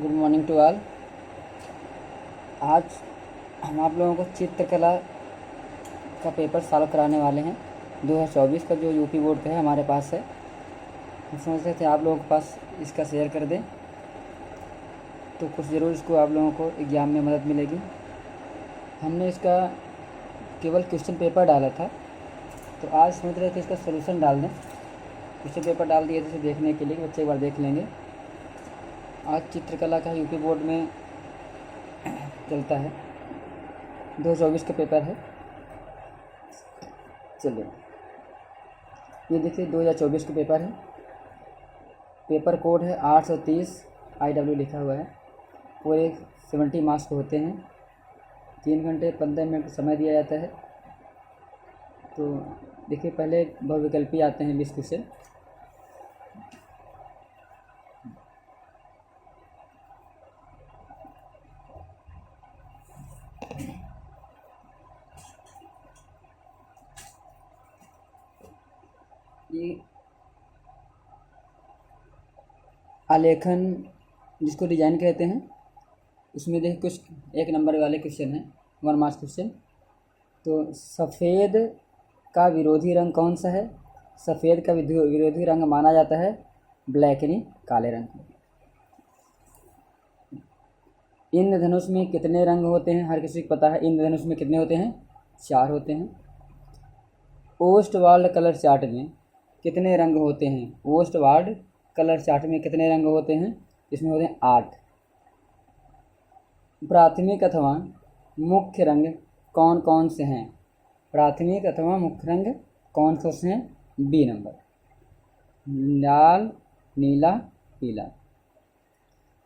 Good morning to all. आज हम आप लोगों को चित्रकला का पेपर सॉल्व कराने वाले हैं। 2024 का जो यूपी बोर्ड का है हमारे पास है। हम समझते थे आप लोगों के पास इसका शेयर कर दें तो कुछ ज़रूर इसको आप लोगों को एग्ज़ाम में मदद मिलेगी। हमने इसका केवल क्वेश्चन पेपर डाला था, तो आज सोच रहे थे इसका सलूशन डाल दें। क्वेश्चन पेपर डाल दिए थे इसे देखने के लिए, बच्चे एक बार देख लेंगे। आज चित्रकला का यूपी बोर्ड में चलता है, 2024 का पेपर है। चलिए ये देखिए 2024 का पेपर है। पेपर कोड है 830 IW लिखा हुआ है। पूरे 70 मार्क्स के होते हैं। 3 घंटे 15 मिनट समय दिया जाता है। तो देखिए पहले बहुविकल्पी आते हैं 20 क्वेश्चन। ये आलेखन जिसको डिजाइन कहते हैं, उसमें देखिए कुछ 1 नंबर वाले क्वेश्चन हैं, 1 मार्क्स क्वेश्चन। तो सफ़ेद का विरोधी रंग कौन सा है? सफ़ेद का विरोधी रंग माना जाता है ब्लैक यानी काले रंग को। इंद्रधनुष में कितने रंग होते हैं? हर किसी को पता है इंद्रधनुष में कितने होते हैं? 4 होते हैं। ओस्टवाल्ड कलर चार्ट में कितने रंग होते हैं? ओस्टवाल्ड कलर चार्ट में कितने रंग होते हैं? इसमें होते हैं 8। प्राथमिक अथवा मुख्य रंग कौन कौन से हैं? प्राथमिक अथवा मुख्य रंग कौन कौन से हैं? बी नंबर, लाल, नीला, पीला।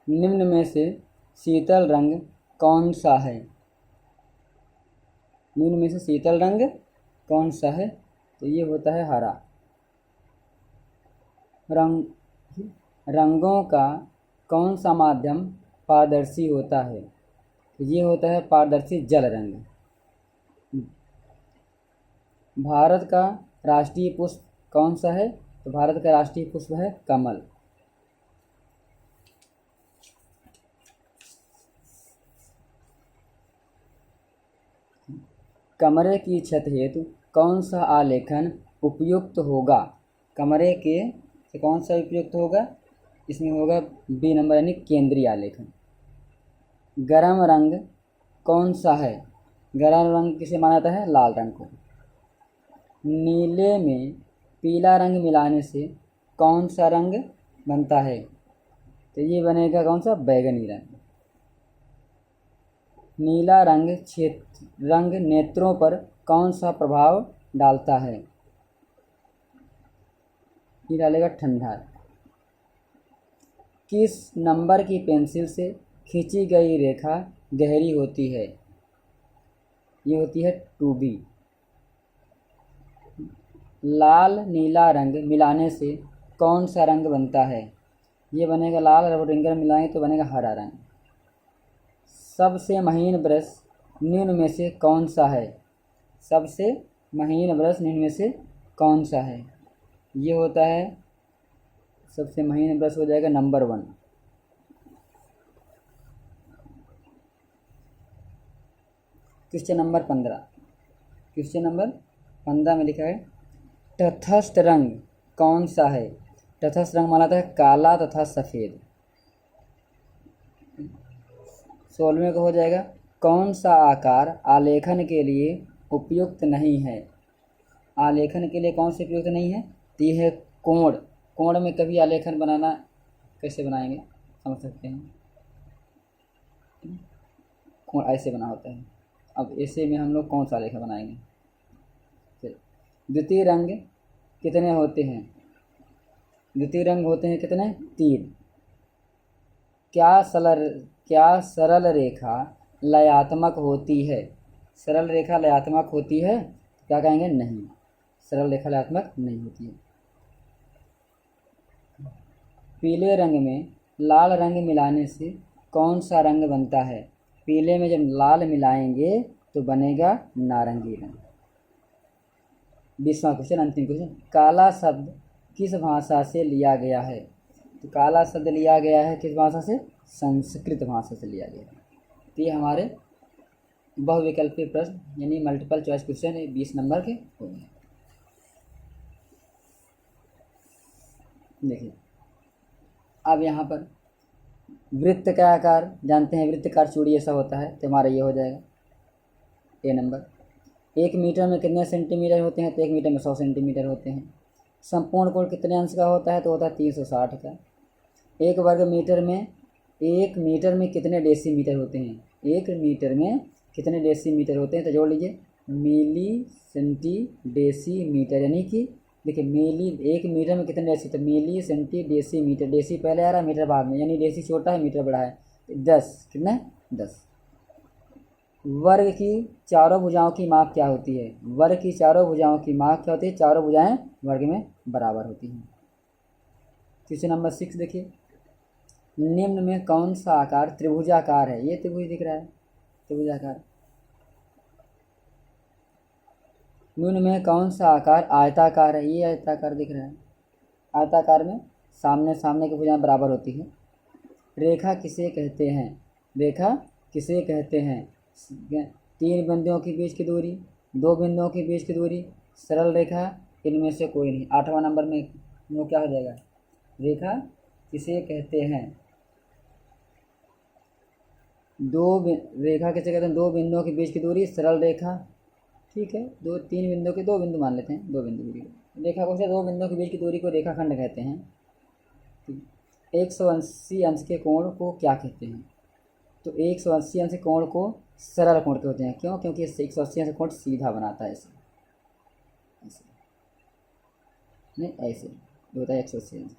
निम्न में से शीतल रंग कौन सा है? निम्न में से शीतल रंग कौन सा है? तो ये होता है हरा। रंगों का कौन सा माध्यम पारदर्शी होता है? तो ये होता है पारदर्शी जल रंग। भारत का राष्ट्रीय पुष्प कौन सा है? तो भारत का राष्ट्रीय पुष्प है कमल। कमरे की छत हेतु कौन सा आलेखन उपयुक्त होगा? कमरे के से कौन सा उपयुक्त होगा? इसमें होगा बी नंबर यानी केंद्रीय आलेखन। गरम रंग कौन सा है? गरम रंग किसे माना जाता है? लाल रंग को। नीले में पीला रंग मिलाने से कौन सा रंग बनता है? तो ये बनेगा कौन सा? बैगनी रंग। नीला रंग नेत्रों पर कौन सा प्रभाव डालता है? ये डालेगा ठंडा। किस नंबर की पेंसिल से खींची गई रेखा गहरी होती है? ये होती है 2B। लाल नीला रंग मिलाने से कौन सा रंग बनता है? ये बनेगा लाल, और रिंगर मिलाएंगे तो बनेगा हरा रंग। सबसे महीन ब्रश निम्न में से कौन सा है? सबसे महीन ब्रश निम्न में से कौन सा है? ये होता है सबसे महीन ब्रश हो जाएगा number 1। Question number 15। Question number 15 में लिखा है तटस्थ रंग कौन सा है? तटस्थ रंग माना जाता है काला तथा सफ़ेद। 16वें को हो जाएगा कौन सा आकार आलेखन के लिए उपयुक्त नहीं है? आलेखन के लिए कौन सा उपयुक्त नहीं है? तो ये है कोण। कोण में कभी आलेखन बनाना कैसे बनाएंगे समझ सकते हैं। कोण ऐसे बना होता है। अब ऐसे में हम लोग कौन सा आलेखन बनाएंगे? द्वितीय रंग कितने होते हैं? द्वितीय रंग होते हैं कितने? 3। क्या सरल रेखा लयात्मक होती है? सरल रेखा लयात्मक होती है? क्या कहेंगे? नहीं, सरल रेखा लयात्मक नहीं होती है। पीले रंग में लाल रंग मिलाने से कौन सा रंग बनता है? पीले में जब लाल मिलाएंगे तो बनेगा नारंगी रंग। 20वां क्वेश्चन, अंतिम क्वेश्चन। काला शब्द किस भाषा से लिया गया है? तो काला शब्द लिया गया है किस भाषा से? संस्कृत भाषा से लिया गया। तो ये हमारे बहुविकल्पीय प्रश्न यानी मल्टीपल चॉइस क्वेश्चन 20 नंबर के हो गए। देखिए अब यहाँ पर वृत्त का आकार जानते हैं, वृत्तकार चूड़ी ऐसा होता है, तो हमारा ये हो जाएगा ए नंबर। 1 मीटर में कितने सेंटीमीटर होते हैं, तो 1 मीटर में 100 सेंटीमीटर होते हैं। संपूर्ण कोण कितने अंश का होता है, तो होता है 360 का। 1 वर्ग मीटर में 1 मीटर में कितने डेसीमीटर होते हैं, 1 मीटर में कितने डेसीमीटर होते हैं, तो जोड़ लीजिए मिली सेंटी डेसीमीटर, यानी कि देखिए मिली 1 मीटर में कितने डेसी, तो मिली सेंटी डेसीमीटर, डेसी पहले आ रहा है मीटर बाद में, यानी डेसी छोटा है मीटर बड़ा है। 10 कितना है 10। वर्ग की चारों भुजाओं की माप क्या होती है, वर्ग की चारों भुजाओं की माप क्या होती है, चारों भुजाएं वर्ग में बराबर होती हैं। क्वेश्चन नंबर 6 देखिए, निम्न में कौन सा आकार त्रिभुजाकार है, ये त्रिभुज दिख रहा है त्रिभुजाकार। निम्न में कौन सा आकार आयताकार है, ये आयताकार दिख रहा है। आयताकार में सामने सामने की भुजाएं बराबर होती हैं। रेखा किसे कहते हैं, रेखा किसे कहते हैं, 3 बिंदुओं के बीच की दूरी, 2 बिंदुओं के बीच की दूरी, सरल रेखा, इनमें से कोई नहीं। 8वां नंबर में वो क्या हो जाएगा, रेखा किसे कहते हैं, रेखा किसे कहते हैं, 2 बिंदुओं के बीच की दूरी, सरल रेखा, ठीक है 3 बिंदुओं के 2 बिंदु मान लेते हैं, 2 बिंदु की रेखा को से 2 बिंदुओं के बीच की दूरी को रेखाखंड कहते हैं। 180 अंश के कोण को क्या कहते हैं, तो 180 अंश कोण को सरल कोण कहते हैं। क्यों, क्योंकि 180 अंश कोण सीधा बनाता है, ऐसे ऐसे नहीं, ऐसे होता है 180 अंश।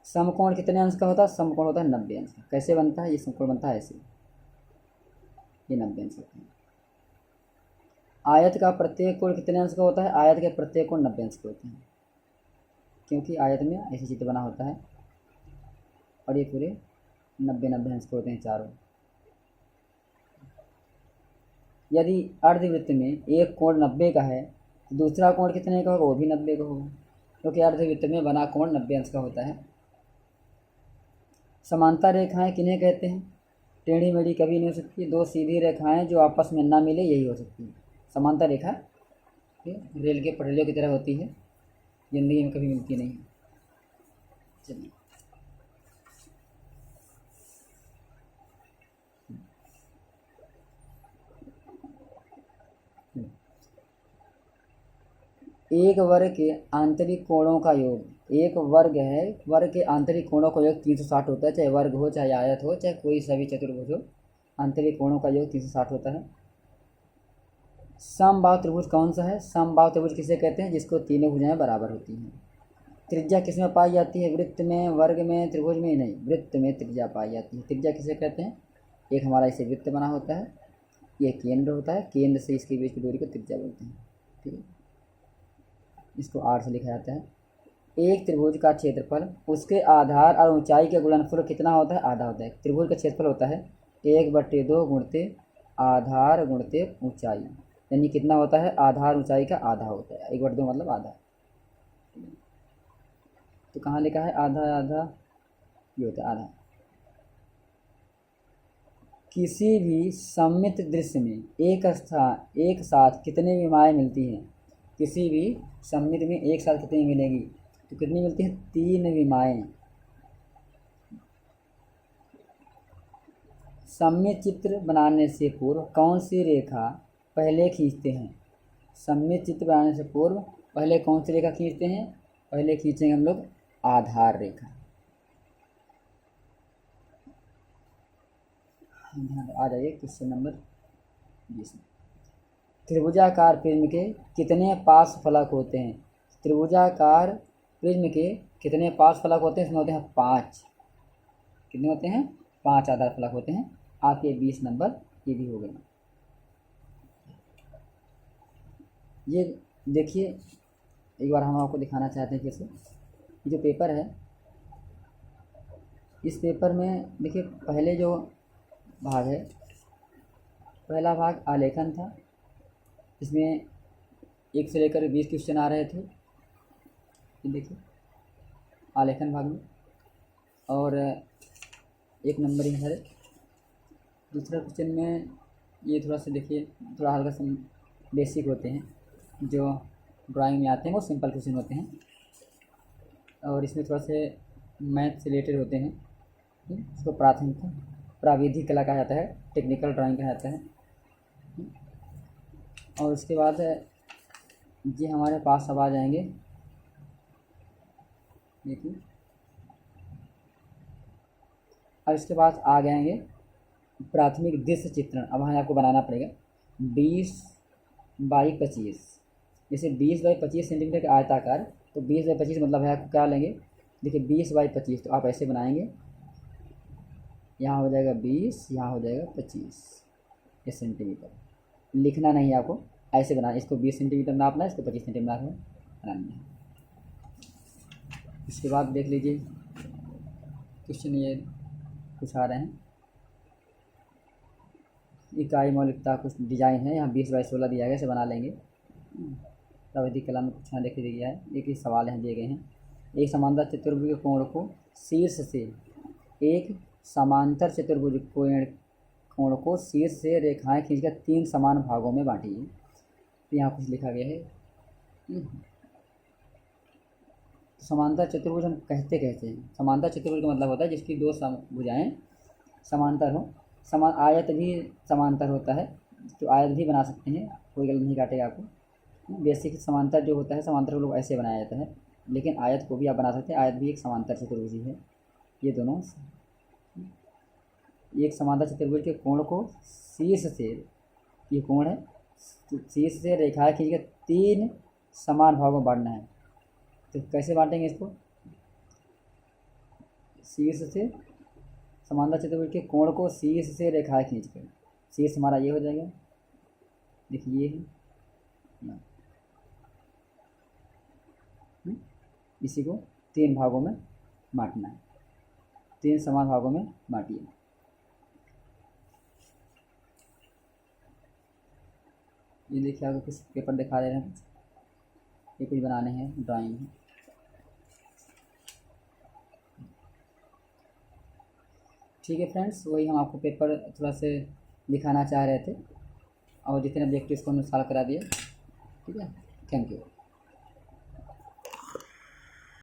समकोण कितने अंश का होता है, समकोण होता है 90 अंश का। कैसे बनता है, ये समकोण बनता है ऐसे, ये 90 अंश होता है। आयत का प्रत्येक कोण कितने अंश का होता है, आयत के प्रत्येक कोण 90 अंश के होते हैं, क्योंकि आयत में ऐसे चित्र बना होता है और ये पूरे 90 अंश के होते हैं चारों। यदि अर्धवृत्त में एक कोण 90 का है तो दूसरा कोण कितने का होगा, वो भी 90 का होगा, क्योंकि अर्धवृत्त में बना कोण 90 अंश का होता है। समांतर रेखाएं किन्हें कहते हैं, टेढ़ी मेढ़ी कभी नहीं हो सकती, 2 सीधी रेखाएं जो आपस में ना मिले यही हो सकती है समांतर रेखा। रेल के पटरियों की तरह होती है, जिंदगी में कभी मिलती नहीं। चलिए एक वर्ग के आंतरिक कोणों का योग, एक वर्ग है, वर्ग के आंतरिक कोणों का योग 360 होता है, चाहे वर्ग हो चाहे आयत हो चाहे कोई सभी चतुर्भुज हो, आंतरिक कोणों का योग 360 होता है। समबाहु त्रिभुज कौन सा है, समबाहु त्रिभुज किसे कहते हैं, जिसको तीनों भुजाएं बराबर होती हैं। त्रिज्या किसमें पाई जाती है, वृत्त में, वर्ग में, त्रिभुज में नहीं, वृत्त में त्रिज्या पाई जाती है। त्रिज्या किसे कहते हैं, एक हमारा इसे वृत्त बना होता है, ये केंद्र होता है, केंद्र से इसके बीच की दूरी को त्रिज्या बोलते हैं, ठीक है, इसको r से लिखा जाता है। एक त्रिभुज का क्षेत्रफल उसके आधार और ऊंचाई के गुणनफल कितना होता है, आधा होता है। त्रिभुज का क्षेत्रफल होता है 1/2 गुणते आधार गुणते ऊंचाई, यानी कितना होता है, आधार ऊंचाई का आधा होता है, 1/2 मतलब आधा। तो कहाँ लिखा है आधा, आधा ये होता है आधा। किसी भी सममित दृश्य में एक साथ कितने विमाएँ मिलती हैं, किसी भी सममित में एक साथ कितनी मिलेंगी, तो कितनी मिलती हैं, 3 विमाएँ। सममित चित्र बनाने से पूर्व कौन सी रेखा पहले खींचते हैं, सममित चित्र बनाने से पूर्व पहले कौन सी रेखा खींचते हैं, पहले खींचेंगे हम लोग आधार रेखा। आ जाइए क्वेश्चन नंबर 20। त्रिभुजाकार प्रिज्म के कितने पार्श्व फलक होते हैं, त्रिभुजाकार प्रिज्म के कितने पार्श्व फलक होते हैं, इसमें होते हैं 5। कितने होते हैं, 5 आधार फलक होते हैं। आपके 20 नंबर ये भी हो गए। ये देखिए एक बार हम आपको दिखाना चाहते हैं कैसे, ये जो पेपर है, इस पेपर में देखिए पहले जो भाग है, पहला भाग आलेखन था, इसमें 1 से लेकर 20 क्वेश्चन आ रहे थे। ये देखिए आलेखन भाग में और एक नंबर ही है। दूसरा क्वेश्चन में ये थोड़ा सा देखिए, थोड़ा हल्का सा बेसिक होते हैं, जो ड्राइंग में आते हैं वो सिंपल क्वेश्चन होते हैं, और इसमें थोड़ा से मैथ से रिलेटेड होते हैं। इसको प्राविधिक कला कहा जाता है, टेक्निकल ड्राइंग कहा जाता है। और उसके बाद ये हमारे पास अब आ जाएंगे, देखिए अब इसके बाद आ जाएंगे प्राथमिक दृश्य चित्रण। अब हमें आपको बनाना पड़ेगा 20x25, जैसे 20x25 सेंटीमीटर का आयताकार, तो 20x25 मतलब है आपको क्या लेंगे, देखिए 20x25, तो आप ऐसे बनाएंगे, यहाँ हो जाएगा 20, यहाँ हो जाएगा 25 ये सेंटीमीटर। लिखना नहीं है आपको, ऐसे बनाना, इसको 20 सेंटीमीटर नापना है, इसको 25 सेंटीमीटर बनाना है। इसके बाद देख लीजिए क्वेश्चन ये कुछ आ रहे हैं, इकाई मौलिकता कुछ डिजाइन है, यहाँ 20x16 दिया गया, इसे बना लेंगे। प्राविधिक कला में कुछ यहाँ देख दिया है, एक ही सवाल यहाँ दिए गए हैं। एक समांतर चतुर्भुज के कोण को शीर्ष से, एक समांतर चतुर्भुज कोण को शीर्ष से रेखाएं खींचकर 3 समान भागों में बांटिए। तो यहाँ कुछ लिखा गया है। समांतर चतुर्भुज हम कहते हैं, समांतर चतुर्भुज का मतलब होता है जिसकी 2 भुजाएं समांतर हो। आयत भी समांतर होता है, तो आयत भी बना सकते हैं, कोई गलत नहीं काटेगा आपको। बेसिक समांतर जो होता है, समांतर को लोग ऐसे बनाया जाता है, लेकिन आयत को भी आप बना सकते हैं, आयत भी एक समांतर चतुर्भुज है। ये दोनों एक समांतर चतुर्भुज के कोण को शीर्ष से, ये कोण है, शीर्ष से रेखाएं खींचकर 3 समान भागों में बांटना है। तो कैसे बांटेंगे इसको, शीर्ष से समांतर चतुर्भुज के कोण को शीर्ष से रेखाएं खींचकर, शीर्ष हमारा ये हो जाएगा, देखिए ये है, इसी को 3 भागों में बांटना है, 3 समान भागों में बांटिए। ये देखिए आपको कुछ पेपर दिखा रहे हैं, ये कुछ बनाने हैं, ड्राइंग है। ठीक है फ्रेंड्स, वही हम आपको पेपर थोड़ा से दिखाना चाह रहे थे, और जितने ऑब्जेक्टिव्स को हमने सॉल्व करा दिए। ठीक है, थैंक यू।